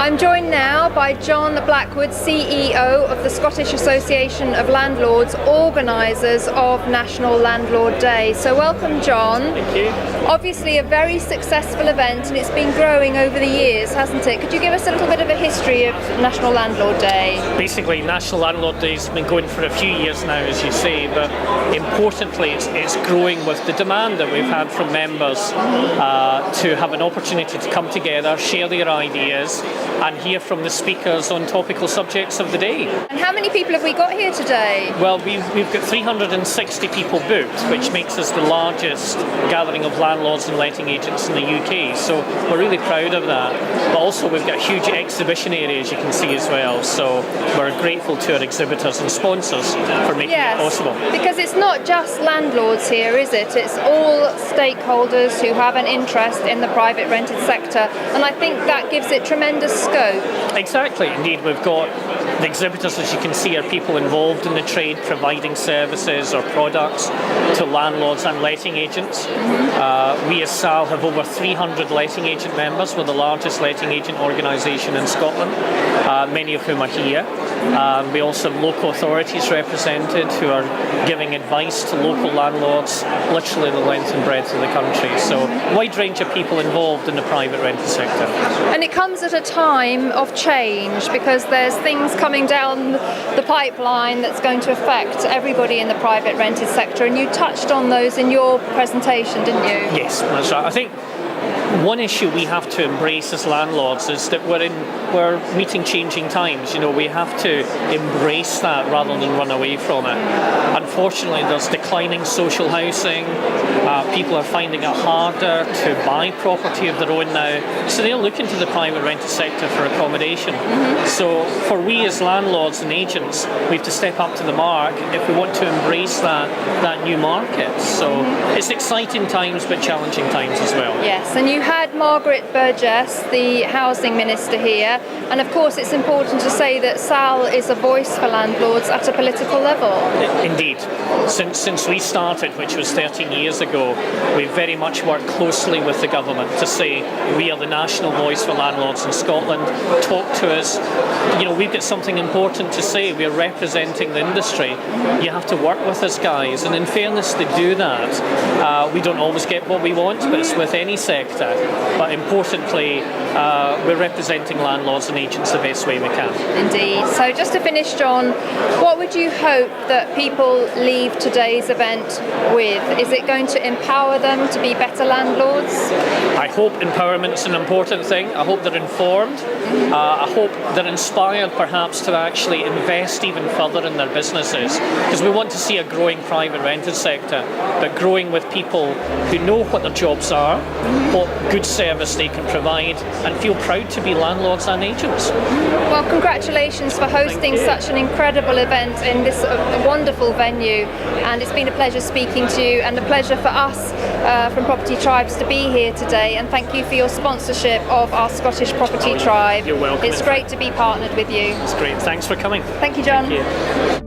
I'm joined now by John Blackwood, CEO of the Scottish Association of Landlords, organisers of National Landlord Day. So welcome, John. Thank you. Obviously a very successful event, and it's been growing over the years, hasn't it? Could you give us a little bit of a history of National Landlord Day? Basically, National Landlord Day's been going for a few years now, as you say, but importantly it's growing with the demand that we've had from members to have an opportunity to come together, share their ideas and hear from the speakers on topical subjects of the day. And how many people have we got here today? Well, we've got 360 people booked, which makes us the largest gathering of landlords and letting agents in the UK, so we're really proud of that. But also we've got a huge exhibition area, as you can see as well, so we're grateful to our exhibitors and sponsors for making it possible. Because it's not just landlords here, is it? It's all stakeholders who have an interest in the private rented sector, and I think that gives it tremendous scope. Exactly, indeed. We've got the exhibitors, as you can see, are people involved in the trade, providing services or products to landlords and letting agents. We as SAL have over 300 letting agent members. We're the largest letting agent organisation in Scotland, many of whom are here. We also have local authorities represented who are giving advice to local landlords literally the length and breadth of the country. So a wide range of people involved in the private rented sector. And it comes at a time of change, because there's things coming down the pipeline that's going to affect everybody in the private rented sector, and you touched on those in your presentation, didn't you? Yes, that's right. I think one issue we have to embrace as landlords is that we're meeting changing times. You know, we have to embrace that rather than run away from it. Unfortunately, there's declining social housing. People are finding it harder to buy property of their own now, so they're looking to the private rented sector for accommodation. So for we as landlords and agents, we have to step up to the mark if we want to embrace that new market. So it's exciting times but challenging times as well. Yes, and you had Margaret Burgess, the Housing Minister, here, and of course it's important to say that SAL is a voice for landlords at a political level. Indeed. Since we started, which was 13 years ago, we've very much worked closely with the government to say we are the national voice for landlords in Scotland. Talk to us. You know, we've got something important to say. We're representing the industry. You have to work with us, guys, and in fairness to do that, we don't always get what we want, but it's with any sector. But importantly, we're representing landlords and agents the best way we can. Indeed. So just to finish, John, what would you hope that people leave today's event with? Is it going to empower them to be better landlords? I hope empowerment's an important thing. I hope they're informed. I hope they're inspired perhaps to actually invest even further in their businesses, because we want to see a growing private rented sector, but growing with people who know what their jobs are, what good service they can provide, and feel proud to be landlords and agents. Well, congratulations for hosting such an incredible event in this wonderful venue, and it's been a pleasure speaking to you, and a pleasure for us from Property Tribes to be here today, and thank you for your sponsorship of our Scottish Property Tribe. You're welcome. It's great to be partnered with you. It's great. Thanks for coming. Thank you, John. Thank you.